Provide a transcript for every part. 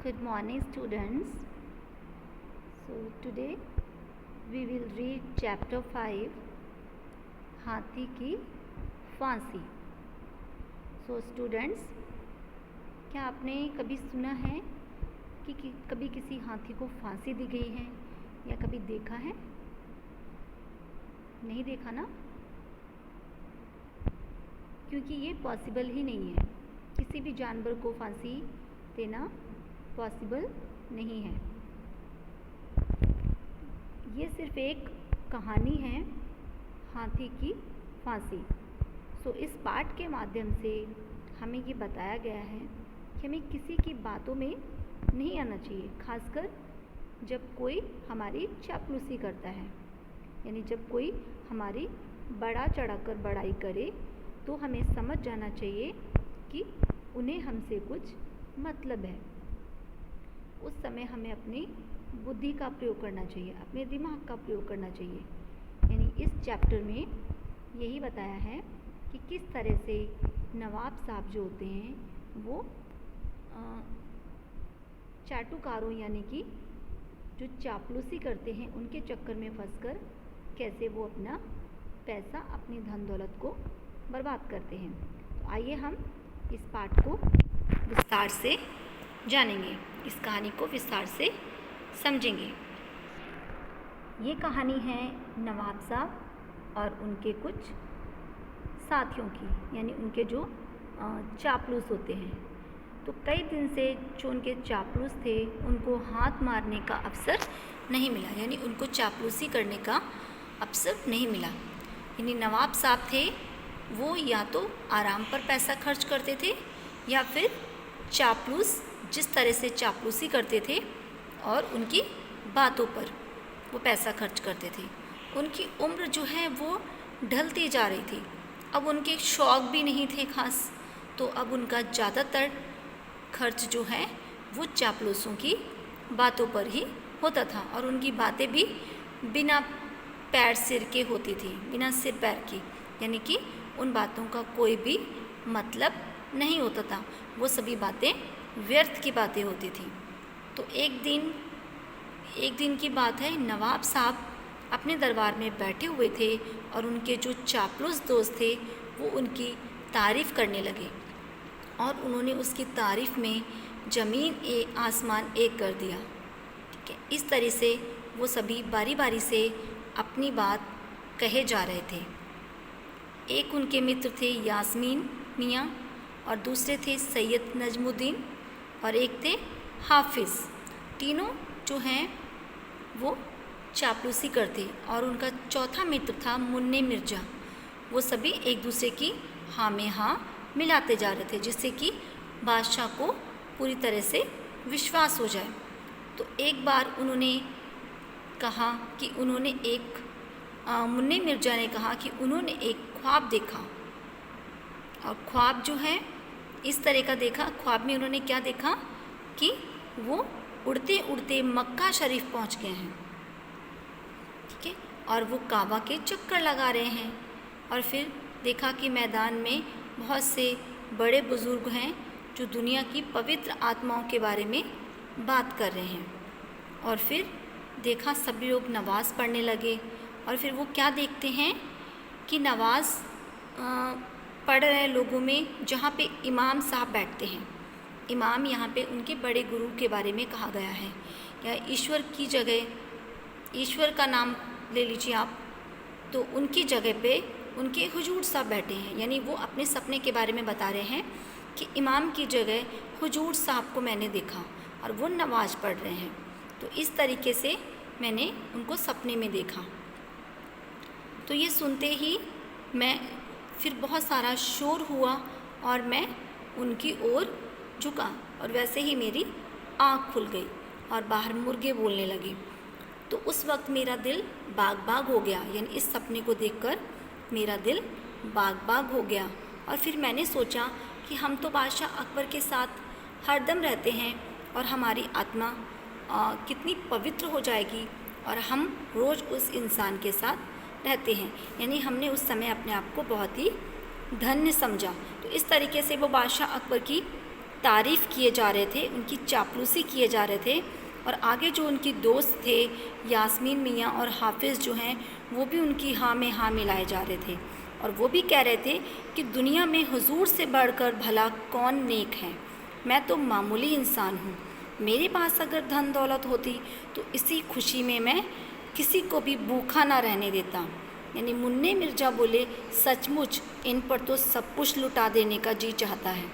Good morning, students. So today we will read chapter 5, हाथी की फांसी. So students, क्या आपने कभी सुना है कि कभी किसी हाथी को फांसी दी गई है या कभी देखा है? नहीं देखा ना? क्योंकि ये पॉसिबल ही नहीं है. किसी भी जानवर को फांसी देना पॉसिबल नहीं है. ये सिर्फ एक कहानी है, हाथी की फांसी. सो इस पाठ के माध्यम से हमें ये बताया गया है कि हमें किसी की बातों में नहीं आना चाहिए, खासकर जब कोई हमारी चापलूसी करता है. यानी जब कोई हमारी बढ़ा चढ़ाकर बड़ाई करे तो हमें समझ जाना चाहिए कि उन्हें हमसे कुछ मतलब है. उस समय हमें अपनी बुद्धि का प्रयोग करना चाहिए, अपने दिमाग का प्रयोग करना चाहिए. यानी इस चैप्टर में यही बताया है कि किस तरह से नवाब साहब जो होते हैं वो चाटुकारों यानी कि जो चापलूसी करते हैं उनके चक्कर में फंसकर कैसे वो अपना पैसा, अपनी धन दौलत को बर्बाद करते हैं. तो आइए हम इस पाठ को विस्तार से जानेंगे, इस कहानी को विस्तार से समझेंगे. ये कहानी है नवाब साहब और उनके कुछ साथियों की, यानी उनके जो चापलूस होते हैं. तो कई दिन से जो उनके चापलूस थे उनको हाथ मारने का अवसर नहीं मिला, यानी उनको चापलूसी करने का अवसर नहीं मिला. यानी नवाब साहब थे वो या तो आराम पर पैसा खर्च करते थे या फिर चापलूस जिस तरह से चापलूसी करते थे और उनकी बातों पर वो पैसा खर्च करते थे. उनकी उम्र जो है वो ढलती जा रही थी. अब उनके शौक़ भी नहीं थे खास, तो अब उनका ज़्यादातर खर्च जो है वो चापलूसों की बातों पर ही होता था. और उनकी बातें भी बिना पैर सिर के होती थी, बिना सिर पैर की, यानी कि उन बातों का कोई भी मतलब नहीं होता था. वो सभी बातें व्यर्थ की बातें होती थी. तो एक दिन की बात है, नवाब साहब अपने दरबार में बैठे हुए थे और उनके जो चापलूस दोस्त थे वो उनकी तारीफ़ करने लगे और उन्होंने उसकी तारीफ़ में ज़मीन आसमान एक कर दिया. ठीक है, इस तरह से वो सभी बारी बारी से अपनी बात कहे जा रहे थे. एक उनके मित्र थे यास्मीन मियाँ और दूसरे थे सैयद नजमुद्दीन और एक थे हाफिज़. तीनों जो हैं वो चापलूसी करते और उनका चौथा मित्र था मुन्ने मिर्ज़ा. वो सभी एक दूसरे की हाँ में हाँ मिलाते जा रहे थे जिससे कि बादशाह को पूरी तरह से विश्वास हो जाए. तो एक बार उन्होंने कहा कि मुन्ने मिर्ज़ा ने कहा कि उन्होंने एक ख्वाब देखा. और ख्वाब जो है इस तरह का देखा. ख्वाब में उन्होंने क्या देखा कि वो उड़ते उड़ते मक्का शरीफ पहुंच गए हैं. ठीक है, और वो काबा के चक्कर लगा रहे हैं. और फिर देखा कि मैदान में बहुत से बड़े बुज़ुर्ग हैं जो दुनिया की पवित्र आत्माओं के बारे में बात कर रहे हैं. और फिर देखा सभी लोग नमाज़ पढ़ने लगे. और फिर वो क्या देखते हैं कि नमाज़ पढ़ रहे लोगों में जहाँ पे इमाम साहब बैठते हैं, इमाम यहाँ पे उनके बड़े गुरु के बारे में कहा गया है, या ईश्वर की जगह ईश्वर का नाम ले लीजिए आप, तो उनकी जगह पे उनके हुजूर साहब बैठे हैं. यानी वो अपने सपने के बारे में बता रहे हैं कि इमाम की जगह हुजूर साहब को मैंने देखा और वो नमाज़ पढ़ रहे हैं. तो इस तरीके से मैंने उनको सपने में देखा. तो ये सुनते ही मैं फिर बहुत सारा शोर हुआ और मैं उनकी ओर झुका और वैसे ही मेरी आँख खुल गई और बाहर मुर्गे बोलने लगे. तो उस वक्त मेरा दिल बाग बाग हो गया. यानी इस सपने को देखकर मेरा दिल बाग बाग हो गया. और फिर मैंने सोचा कि हम तो बादशाह अकबर के साथ हरदम रहते हैं और हमारी आत्मा कितनी पवित्र हो जाएगी और हम रोज़ उस इंसान के साथ रहते हैं. यानी हमने उस समय अपने आप को बहुत ही धन्य समझा. तो इस तरीके से वो बादशाह अकबर की तारीफ़ किए जा रहे थे, उनकी चापलूसी किए जा रहे थे। और आगे जो उनकी दोस्त थे यास्मीन मियाँ और हाफिज़ जो हैं, वो भी उनकी हाँ में हाँ मिलाए जा रहे थे। और वो भी कह रहे थे कि दुनिया में हुजूर से बढ़कर भला कौन नेक है, मैं तो मामूली इंसान हूँ। मेरे पास अगर धन दौलत होती तो इसी खुशी में मैं किसी को भी भूखा ना रहने देता। यानी मुन्ने मिर्ज़ा बोले, सचमुच इन पर तो सब कुछ लुटा देने का जी चाहता है।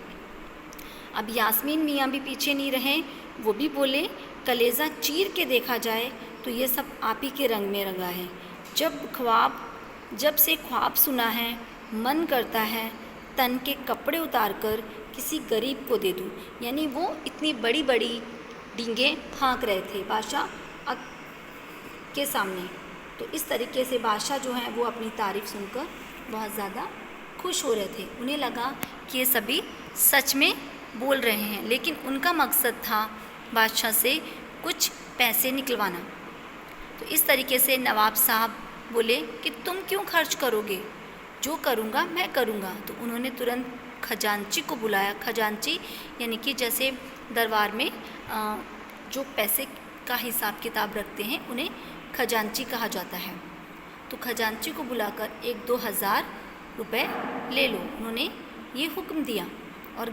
अब यास्मीन मियाँ भी पीछे नहीं रहे, वो भी बोले, कलेजा चीर के देखा जाए तो ये सब आप ही के रंग में रंगा है। जब से ख्वाब सुना है, मन करता है तन के कपड़े उतार कर किसी गरीब को दे दूँ। यानी वो इतनी बड़ी बड़ी डींगें हाँक रहे थे बादशाह के सामने। तो इस तरीके से बादशाह जो हैं वो अपनी तारीफ़ सुनकर बहुत ज़्यादा खुश हो रहे थे। उन्हें लगा कि ये सभी सच में बोल रहे हैं, लेकिन उनका मकसद था बादशाह से कुछ पैसे निकलवाना। तो इस तरीके से नवाब साहब बोले कि तुम क्यों खर्च करोगे, जो करूँगा मैं करूँगा। तो उन्होंने तुरंत खजांची को बुलाया। खजांची यानी कि जैसे दरबार में जो पैसे का हिसाब किताब रखते हैं उन्हें खजांची कहा जाता है। तो खजांची को बुलाकर 1-2 हज़ार रुपये ले लो, उन्होंने ये हुक्म दिया। और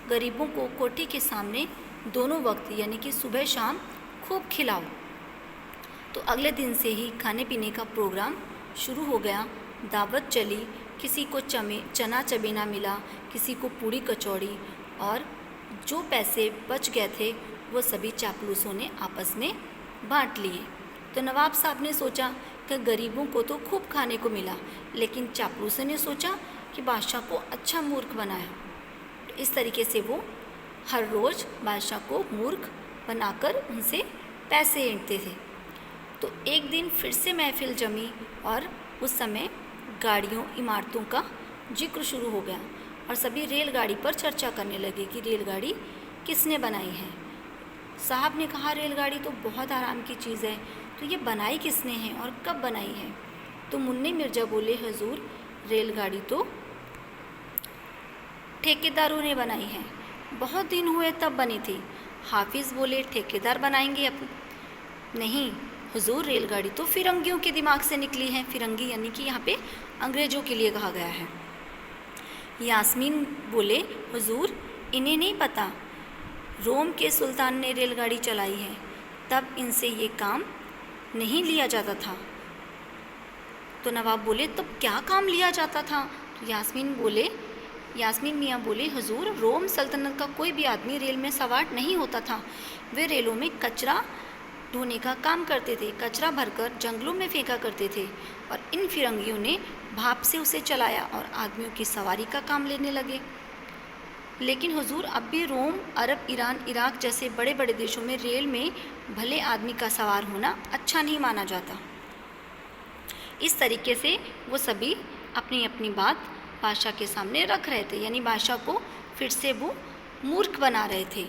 गरीबों को कोठी के सामने दोनों वक्त यानी कि सुबह शाम खूब खिलाओ। तो अगले दिन से ही खाने पीने का प्रोग्राम शुरू हो गया। दावत चली, किसी को चना चबेना मिला, किसी को पूड़ी कचौड़ी, और जो पैसे बच गए थे वो सभी चापलूसों ने आपस में बांट लिए। तो नवाब साहब ने सोचा कि गरीबों को तो खूब खाने को मिला, लेकिन चापलूसों ने सोचा कि बादशाह को अच्छा मूर्ख बनाया। तो इस तरीके से वो हर रोज़ बादशाह को मूर्ख बनाकर उनसे पैसे ऐंठते थे। तो एक दिन फिर से महफिल जमी और उस समय गाड़ियों इमारतों का जिक्र शुरू हो गया और सभी रेलगाड़ी पर चर्चा करने लगे कि रेलगाड़ी किसने बनाई है। साहब ने कहा, रेलगाड़ी तो बहुत आराम की चीज़ है, तो ये बनाई किसने है और कब बनाई है। तो मुन्ने मिर्ज़ा बोले, हुजूर रेलगाड़ी तो ठेकेदारों ने बनाई है, बहुत दिन हुए तब बनी थी। हाफिज़ बोले, ठेकेदार बनाएंगे नहीं हुजूर, रेलगाड़ी तो फिरंगियों के दिमाग से निकली है। फिरंगी यानी कि यहाँ पे अंग्रेज़ों के लिए कहा गया है। यास्मीन बोले, हुजूर इन्हें नहीं पता, रोम के सुल्तान ने रेलगाड़ी चलाई है, तब इनसे ये काम नहीं लिया जाता था। तो नवाब बोले, तब क्या काम लिया जाता था। तो यास्मीन मियाँ बोले, हुजूर रोम सल्तनत का कोई भी आदमी रेल में सवार नहीं होता था, वे रेलों में कचरा ढोने का काम करते थे, कचरा भरकर जंगलों में फेंका करते थे, और इन फिरंगियों ने भाप से उसे चलाया और आदमियों की सवारी का काम लेने लगे। लेकिन हुजूर अब भी रोम, अरब, ईरान, इराक जैसे बड़े बड़े देशों में रेल में भले आदमी का सवार होना अच्छा नहीं माना जाता। इस तरीके से वो सभी अपनी अपनी बात बादशाह के सामने रख रहे थे, यानी बादशाह को फिर से वो मूर्ख बना रहे थे।